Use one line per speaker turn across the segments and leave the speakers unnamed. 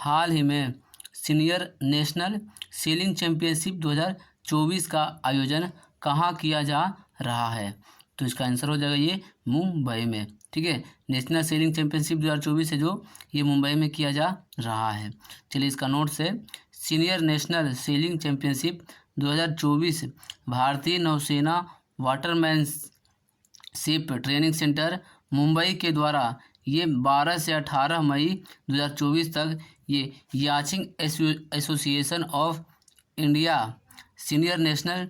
हाल ही में senior national selling championship 2024 का आयोजन कहाँ किया जा रहा है? तो इसका आंसर हो जाएगा ये मुंबई में। ठीक है, नेशनल सेलिंग चैंपियनशिप 2024 है जो ये मुंबई में किया जा रहा है। चलिए इसका नोट्स है, सीनियर नेशनल सेलिंग चैंपियनशिप 2024 भारतीय नौसेना वाटरमैनशिप ट्रेनिंग सेंटर मुंबई के द्वारा ये 12 से 18 मई 2024 तक ये yachting association of India senior national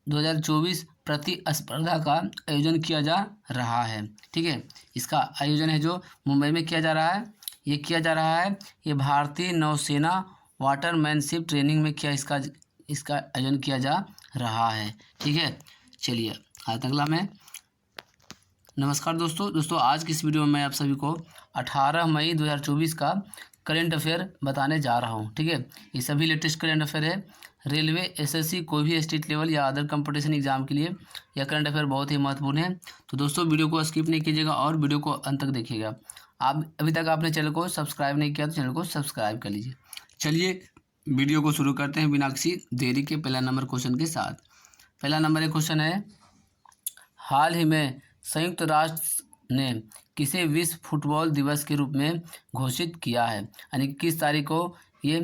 2024 प्रतिस्पर्धा का आयोजन किया जा रहा है। ठीक है, इसका आयोजन है जो मुंबई में किया जा रहा है, ये किया जा रहा है, ये भारतीय नौसेना वाटरमैनशिप ट्रेनिंग में इसका आयोजन किया जा रहा है। ठीक है, चलिए आज अगला में। नमस्कार दोस्तों आज की इस वीडियो में मैं आप सभी को 18 मई 2024 का करंट अफेयर बताने जा रहा हूं। ठीक है, ये सभी लेटेस्ट करंट अफेयर है। रेलवे, एसएससी, कोई भी स्टेट लेवल या अदर कंपटीशन एग्जाम के लिए यह करंट अफेयर बहुत ही महत्वपूर्ण है। तो दोस्तों वीडियो को स्किप नहीं कीजिएगा और वीडियो को अंत तक देखिएगा। आप अभी तक आपने चैनल को सब्सक्राइब नहीं किया तो चैनल को सब्सक्राइब कर लीजिए। चलिए वीडियो को शुरू करते हैं बिना किसी देरी के पहला नंबर क्वेश्चन के साथ। पहला नंबर एक क्वेश्चन है, हाल ही में संयुक्त राष्ट्र ने किसे विश्व फुटबॉल दिवस के रूप में घोषित किया है? यानी किस तारीख को ये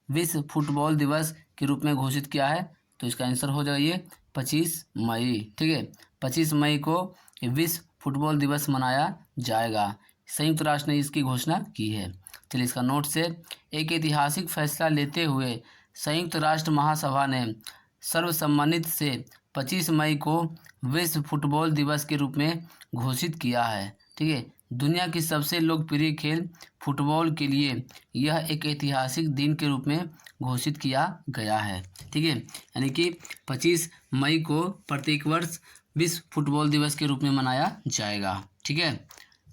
विश्व फुटबॉल दिवस के रूप में घोषित किया है? तो इसका आंसर हो जाएगा ये 25 मई। ठीक है, 25 मई को विश्व फुटबॉल दिवस मनाया जाएगा। संयुक्त राष्ट्र ने इसकी घोषणा की है। चलिए इसका नोट से, एक ऐतिहासिक फैसला लेते हुए संयुक्त राष्ट्र महासभा ने सर्वसम्मति से 25 मई को विश्व फुटबॉल दिवस के रूप में घोषित किया है। ठीक है, दुनिया की सबसे लोकप्रिय खेल फुटबॉल के लिए यह एक ऐतिहासिक दिन के रूप में घोषित किया गया है। ठीक है, यानी कि 25 मई को प्रत्येक वर्ष विश्व फुटबॉल दिवस के रूप में मनाया जाएगा। ठीक है,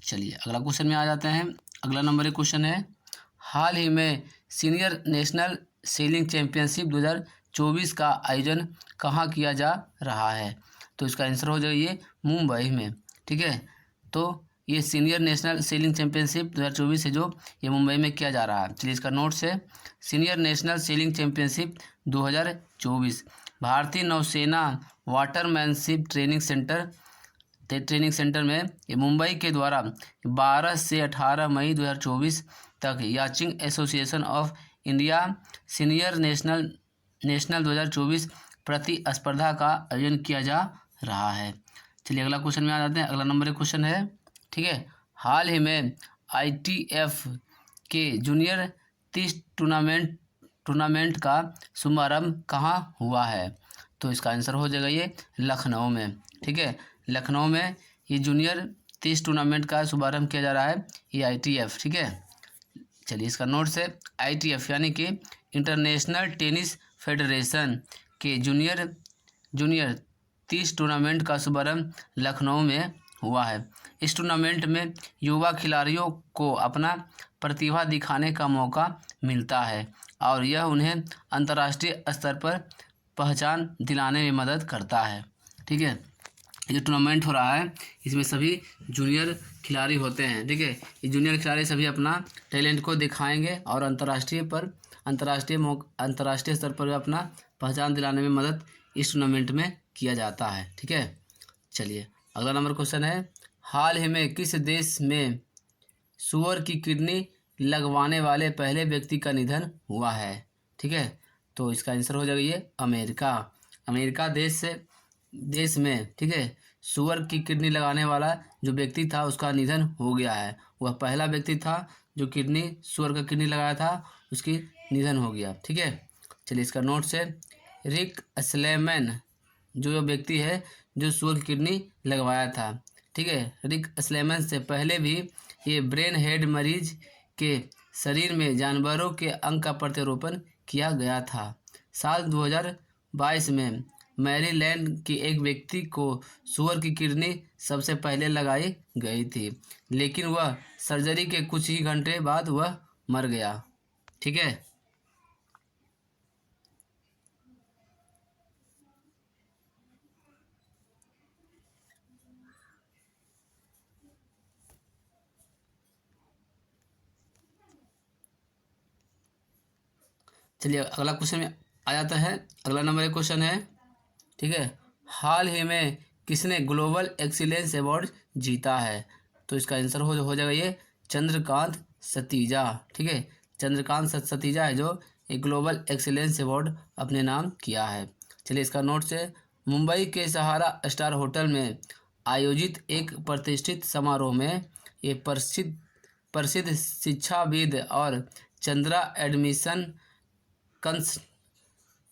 चलिए अगला क्वेश्चन में आ जाते हैं। अगला नंबर एक क्वेश्चन है, हाल ही में सीनियर नेशनल सेलिंग चैंपियनशिप 2024 का आयोजन कहाँ किया जा रहा है? तो इसका आंसर हो जाएगा ये मुंबई में। ठीक है, तो ये सीनियर नेशनल सेलिंग चैंपियनशिप 2024 है जो ये मुंबई में किया जा रहा है। चलिए इसका नोट्स है, सीनियर नेशनल सेलिंग चैंपियनशिप 2024 भारतीय नौसेना वाटरमैनशिप ट्रेनिंग सेंटर में ये मुंबई के द्वारा 12 से 18 मई 2024 तक yachting association of India senior national 2024 प्रतिस्पर्धा का आयोजन किया जा रहा है। चलिए अगला क्वेश्चन में आ जाते हैं। अगला नंबर एक क्वेश्चन है, ठीक है, हाल ही में आईटीएफ के जूनियर 30 टूर्नामेंट का शुभारंभ कहाँ हुआ है? तो इसका आंसर हो जाएगा ये लखनऊ में। ठीक है, लखनऊ में ये जूनियर 30 टूर्नामेंट का शुभारंभ किया जा रहा है, ये आईटीएफ। ठीक है, चलिए इसका नोट्स है, आईटीएफ यानी कि इंटरनेशनल टेनिस फेडरेशन के जूनियर 30 टूर्नामेंट का शुभारंभ लखनऊ में हुआ है। इस टूर्नामेंट में युवा खिलाड़ियों को अपना प्रतिभा दिखाने का मौका मिलता है और यह उन्हें अंतर्राष्ट्रीय स्तर पर पहचान दिलाने में मदद करता है। ठीक है, ये टूर्नामेंट हो रहा है, इसमें सभी जूनियर खिलाड़ी होते हैं। ठीक है, ये जूनियर खिलाड़ी सभी अपना टैलेंट को दिखाएंगे और अंतर्राष्ट्रीय स्तर पर अपना पहचान दिलाने में मदद इस टूर्नामेंट में किया जाता है। ठीक है, चलिए अगला नंबर क्वेश्चन है, हाल ही में किस देश में सूअर की किडनी लगवाने वाले पहले व्यक्ति का निधन हुआ है? ठीक है, तो इसका आंसर हो जाएगा ये अमेरिका देश में। ठीक है, सूअर की किडनी लगाने वाला जो व्यक्ति था उसका निधन हो गया है। वह पहला व्यक्ति था जो सूअर का किडनी लगाया था, उसकी निधन हो गया। ठीक है, चलिए इसका नोट्स है, रिक स्लेमैन जो व्यक्ति है जो सूअर की किडनी लगवाया था। ठीक है, रिक स्लेमैन से पहले भी ये ब्रेन हेड मरीज के शरीर में जानवरों के अंग का प्रत्यारोपण किया गया था। साल 2022 में मैरीलैंड के एक व्यक्ति को सूअर की किडनी सबसे पहले लगाई गई थी, लेकिन वह सर्जरी के कुछ ही घंटे बाद वह मर गया। ठीक है, चलिए अगला क्वेश्चन में आ जाता है। अगला नंबर एक क्वेश्चन है, ठीक है, हाल ही में किसने ग्लोबल एक्सीलेंस अवार्ड जीता है? तो इसका आंसर हो जाएगा ये चंद्रकांत सतीजा, ठीक है। चंद्रकांत सतीजा है जो एक ग्लोबल एक्सीलेंस अवार्ड अपने नाम किया है। चलिए इसका नोट से, मुंबई के सहारा स्टार होटल में आयोजित एक प्रतिष्ठित समारोह में ये प्रसिद्ध शिक्षाविद और चंद्रा एडमिशन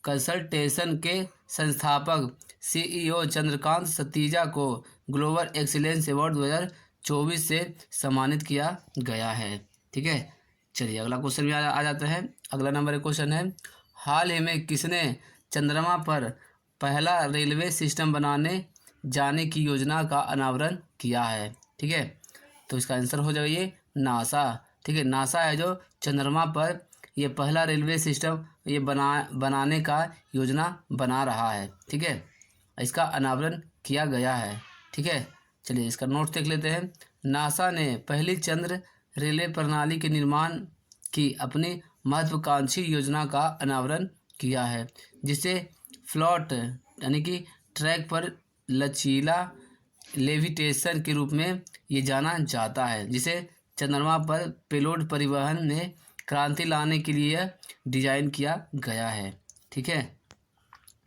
कंसल्टेशन के संस्थापक सीईओ चंद्रकांत सतीजा को ग्लोबल एक्सीलेंस अवार्ड 2024 से सम्मानित किया गया है, ठीक है। चलिए अगला क्वेश्चन भी आ जाता है। अगला नंबर एक क्वेश्चन है, हाल ही में किसने चंद्रमा पर पहला रेलवे सिस्टम बनाने जाने की योजना का अनावरण किया है, ठीक है। तो इसका आंसर हो जाएगा ये नासा, ठीक है। नासा है जो चंद्रमा पर ये पहला रेलवे सिस्टम ये बनाने का योजना बना रहा है, ठीक है। इसका अनावरण किया गया है, ठीक है। चलिए इसका नोट देख लेते हैं। नासा ने पहली चंद्र रेलवे प्रणाली के निर्माण की अपनी महत्वाकांक्षी योजना का अनावरण किया है, जिसे फ्लॉट यानी कि ट्रैक पर लचीला लेविटेशन के रूप में ये जाना जाता है, जिसे चंद्रमा पर पेलोड परिवहन में क्रांति लाने के लिए डिजाइन किया गया है, ठीक है।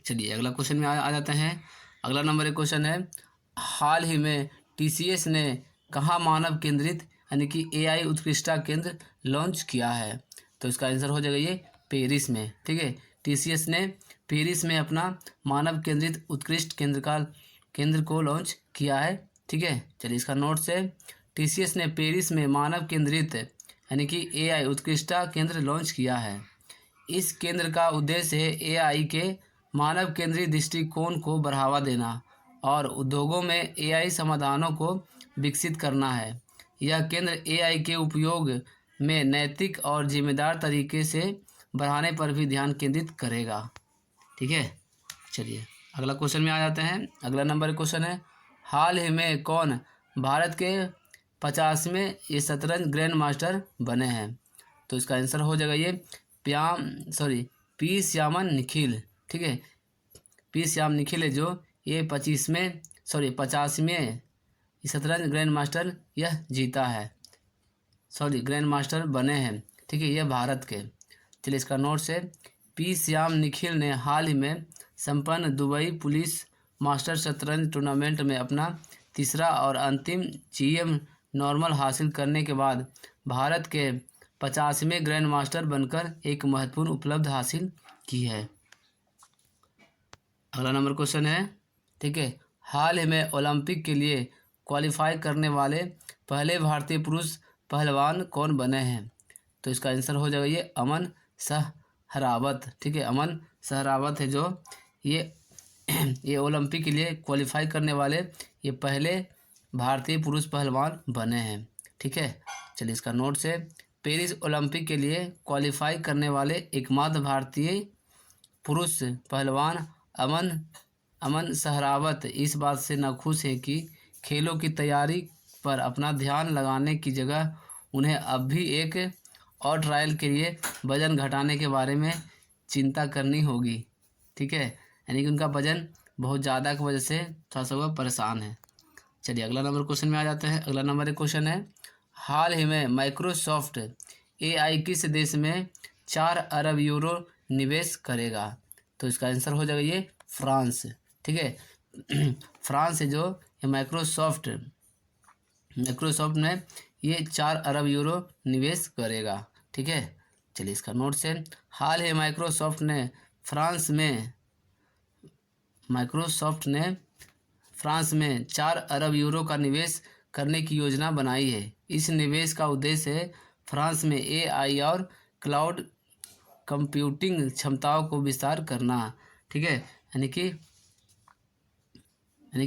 चलिए अगला क्वेश्चन में आ जाते हैं। अगला नंबर एक क्वेश्चन है, हाल ही में टीसीएस ने कहाँ मानव केंद्रित यानी कि एआई उत्कृष्टता केंद्र लॉन्च किया है? तो इसका आंसर हो जाएगा ये पेरिस में, ठीक है। टीसीएस ने पेरिस में अपना मानव केंद्रित उत्कृष्ट केंद्र को लॉन्च किया है, ठीक है। चलिए इसका नोट से, टीसीएस ने पेरिस में मानव केंद्रित यानी कि एआई उत्कृष्टता केंद्र लॉन्च किया है। इस केंद्र का उद्देश्य है एआई के मानव केंद्रित दृष्टिकोण को बढ़ावा देना और उद्योगों में एआई समाधानों को विकसित करना है। यह केंद्र एआई के उपयोग में नैतिक और जिम्मेदार तरीके से बढ़ाने पर भी ध्यान केंद्रित करेगा, ठीक है। चलिए अगला क्वेश्चन में आ जाते हैं। अगला नंबर क्वेश्चन है, हाल ही में कौन भारत के 50वें ये शतरंज ग्रैंड मास्टर बने हैं? तो इसका आंसर हो जाएगा ये पी श्यामन निखिल, ठीक है। पी श्याम निखिल है जो ये 50वें शतरंज ग्रैंड मास्टर यह जीता है, ग्रैंड मास्टर बने हैं, ठीक है, यह भारत के। चलिए इसका नोट से, पी श्याम निखिल ने हाल ही में संपन्न दुबई पुलिस मास्टर शतरंज टूर्नामेंट में अपना तीसरा और अंतिम जीएम नॉर्मल हासिल करने के बाद भारत के 50वें ग्रैंड मास्टर बनकर एक महत्वपूर्ण उपलब्धि हासिल की है। अगला नंबर क्वेश्चन है, ठीक है, हाल ही में ओलंपिक के लिए क्वालिफाई करने वाले पहले भारतीय पुरुष पहलवान कौन बने हैं? तो इसका आंसर हो जाएगा ये अमन सहरावत, ठीक है। अमन सहरावत है जो ये ओलंपिक के लिए क्वालिफाई करने वाले ये पहले भारतीय पुरुष पहलवान बने हैं, ठीक है। चलिए इसका नोट से, पेरिस ओलंपिक के लिए क्वालिफाई करने वाले एकमात्र भारतीय पुरुष पहलवान अमन सहरावत इस बात से नाखुश है कि खेलों की तैयारी पर अपना ध्यान लगाने की जगह उन्हें अब भी एक और ट्रायल के लिए वजन घटाने के बारे में चिंता करनी होगी, ठीक है। यानी कि उनका वजन बहुत ज़्यादा की वजह से थोड़ा सा वह परेशान है। चलिए अगला नंबर क्वेश्चन में आ जाते हैं। अगला नंबर एक क्वेश्चन है, हाल ही में माइक्रोसॉफ्ट एआई किस देश में 4 अरब यूरो निवेश करेगा? तो इसका आंसर हो जाएगा ये फ्रांस, ठीक है। फ्रांस है जो ये माइक्रोसॉफ्ट में ये 4 अरब यूरो निवेश करेगा, ठीक है। चलिए इसका नोट से, हाल ही माइक्रोसॉफ्ट ने फ्रांस में 4 अरब यूरो का निवेश करने की योजना बनाई है। इस निवेश का उद्देश्य है फ्रांस में एआई और क्लाउड कंप्यूटिंग क्षमताओं को विस्तार करना, ठीक है। यानी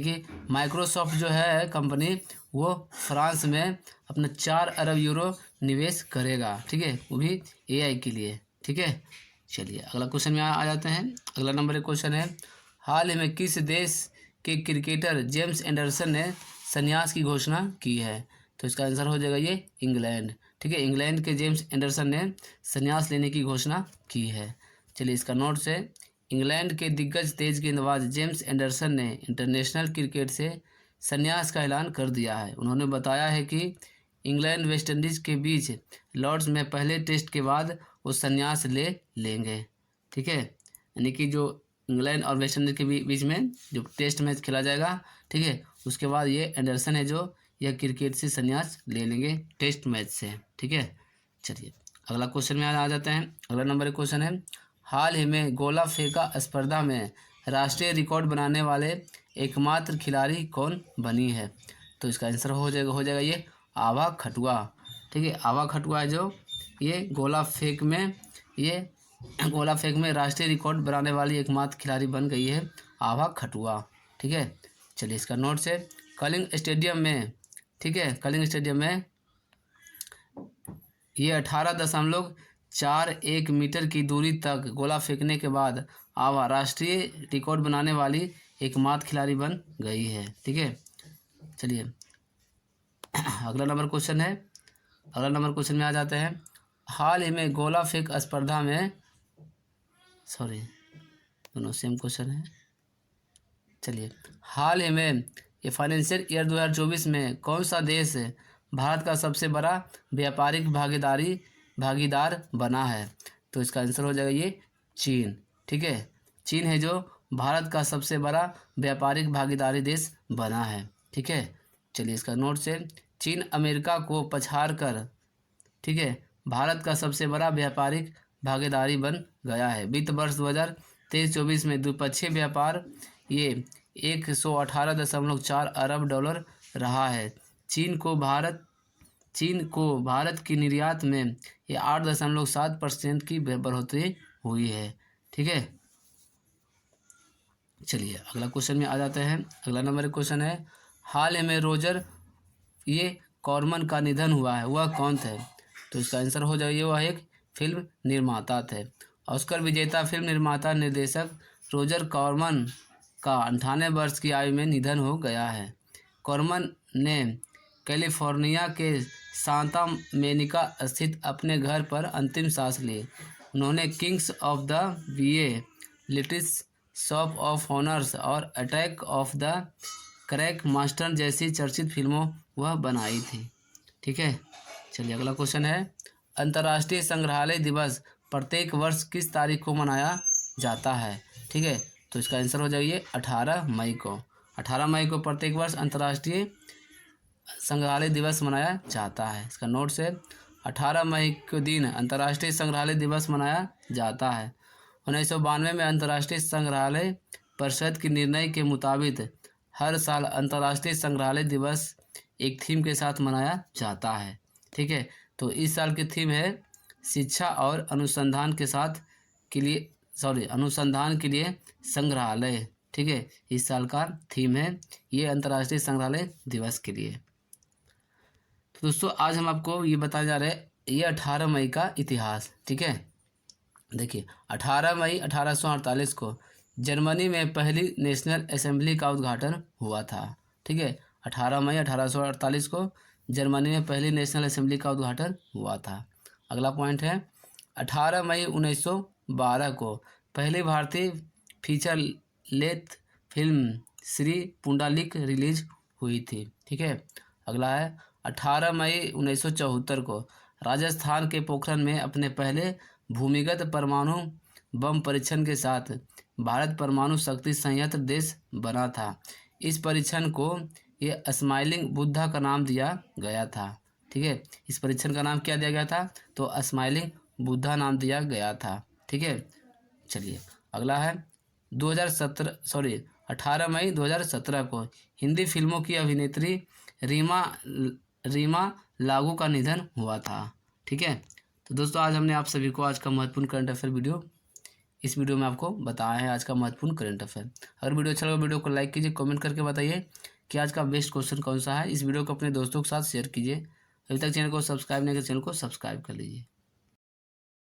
कि माइक्रोसॉफ्ट जो है कंपनी वो फ्रांस में अपना 4 अरब यूरो निवेश करेगा, ठीक है, वो भी एआई के लिए, ठीक है। चलिए अगला क्वेश्चन में आ जाते हैं। अगला नंबर एक क्वेश्चन है, हाल ही में किस देश के क्रिकेटर जेम्स एंडरसन ने संन्यास की घोषणा की है? तो इसका आंसर हो जाएगा ये इंग्लैंड, ठीक है। इंग्लैंड के जेम्स एंडरसन ने संन्यास लेने की घोषणा की है। चलिए इसका नोट्स है, इंग्लैंड के दिग्गज तेज गेंदबाज जेम्स एंडरसन ने इंटरनेशनल क्रिकेट से संन्यास का ऐलान कर दिया है। उन्होंने बताया है कि इंग्लैंड वेस्टइंडीज़ के बीच लॉर्ड्स में पहले टेस्ट के बाद वो संन्यास ले लेंगे। ठीक है, यानी कि जो इंग्लैंड और वेस्टइंडीज़ के बीच में जो टेस्ट मैच खेला जाएगा, ठीक है, उसके बाद ये एंडरसन है जो यह क्रिकेट से संन्यास ले लेंगे टेस्ट मैच से। ठीक है, चलिए अगला क्वेश्चन में आ जाते हैं। अगला नंबर एक क्वेश्चन है, हाल ही में गोला फेंका स्पर्धा में राष्ट्रीय रिकॉर्ड बनाने वाले एकमात्र खिलाड़ी कौन बनी है? तो इसका आंसर हो जाएगा ये आभा खटुआ। ठीक है, आभा खटुआ है जो ये गोला फेंक में राष्ट्रीय रिकॉर्ड बनाने वाली एकमात्र खिलाड़ी बन गई है आभा खटुआ। ठीक है, चलिए इसका नोट्स है, कलिंग स्टेडियम में, ठीक है, कलिंग स्टेडियम में ये 18.41 मीटर की दूरी तक गोला फेंकने के बाद आभा राष्ट्रीय रिकॉर्ड बनाने वाली एकमात्र खिलाड़ी बन गई है। ठीक है, चलिए अगला नंबर क्वेश्चन में आ जाते हैं। हाल ही में गोला फेंक स्पर्धा में, सॉरी दोनों सेम क्वेश्चन है। चलिए, हाल ही में ये फाइनेंशियल ईयर 2024 में कौन सा देश भारत का सबसे बड़ा व्यापारिक भागीदार बना है? तो इसका आंसर हो जाएगा ये चीन। ठीक है, चीन है जो भारत का सबसे बड़ा व्यापारिक भागीदारी देश बना है। ठीक है, चलिए इसका नोट से, चीन अमेरिका को पछाड़ कर, ठीक है, भारत का सबसे बड़ा व्यापारिक भागीदारी बन गया है। वित्त वर्ष 2023-24 में द्विपक्षीय व्यापार ये 118.4 अरब डॉलर रहा है। चीन को भारत की निर्यात में ये 8.7% की बढ़ोतरी हुई है। ठीक है, चलिए अगला क्वेश्चन में आ जाते हैं। अगला नंबर क्वेश्चन है, हाल ही में रोजर ये कॉर्मन का निधन हुआ है, वह कौन थे? तो इसका आंसर हो जाएगा वह एक फिल्म निर्माता थे। ऑस्कर विजेता फिल्म निर्माता निर्देशक रोजर कॉर्मन का 98 वर्ष की आयु में निधन हो गया है। कॉर्मन ने कैलिफोर्निया के सांता मोनिका स्थित अपने घर पर अंतिम सांस ली। उन्होंने kings of the BA, little shop of horrors और attack of the crack master जैसी चर्चित फिल्मों वह बनाई थी। ठीक है, चलिए अगला क्वेश्चन है, अंतर्राष्ट्रीय संग्रहालय दिवस प्रत्येक वर्ष किस तारीख को मनाया जाता है? ठीक है, तो इसका आंसर हो जाइए 18 मई को। 18 मई को प्रत्येक वर्ष अंतर्राष्ट्रीय संग्रहालय दिवस मनाया जाता है। इसका नोट्स है, 18 मई के दिन अंतर्राष्ट्रीय संग्रहालय दिवस मनाया जाता है। 1992 में अंतर्राष्ट्रीय संग्रहालय परिषद के निर्णय के मुताबिक हर साल अंतर्राष्ट्रीय संग्रहालय दिवस एक थीम के साथ मनाया जाता है। ठीक है, तो इस साल की थीम है शिक्षा और अनुसंधान के लिए संग्रहालय। ठीक है, इस साल का थीम है ये अंतर्राष्ट्रीय संग्रहालय दिवस के लिए। तो दोस्तों आज हम आपको ये बताने जा रहे हैं ये 18 मई का इतिहास। ठीक है, देखिए 18 मई 1848 को जर्मनी में पहली नेशनल असेंबली का उद्घाटन हुआ था। ठीक है, 18 मई 1848 को जर्मनी में पहली नेशनल असेंबली का उद्घाटन हुआ था। अगला पॉइंट है, 18 मई 1912 को पहली भारतीय feature length film Shri Pundalik release हुई थी। ठीक है, अगला है, 18 मई 1974 को राजस्थान के पोखरण में अपने पहले भूमिगत परमाणु बम परीक्षण के साथ भारत परमाणु शक्ति संयंत्र देश बना था। इस परीक्षण को ये स्माइलिंग बुद्धा का नाम दिया गया था। ठीक है, इस परीक्षण का नाम क्या दिया गया था? तो स्माइलिंग बुद्धा नाम दिया गया था। ठीक है, चलिए अगला है 18 मई 2017 को हिंदी फिल्मों की अभिनेत्री रीमा लागू का निधन हुआ था। ठीक है, तो दोस्तों आज हमने आप सभी को आज का महत्वपूर्ण करंट अफेयर वीडियो इस वीडियो में आपको बताया है आज का महत्वपूर्ण करंट अफेयर। अगर वीडियो अच्छा लगा वीडियो को लाइक कीजिए, कमेंट करके बताइए कि आज का बेस्ट क्वेश्चन कौन सा है। इस वीडियो को अपने दोस्तों के साथ शेयर कीजिए। अभी तक चैनल को सब्सक्राइब नहीं किया चैनल को सब्सक्राइब कर लीजिए।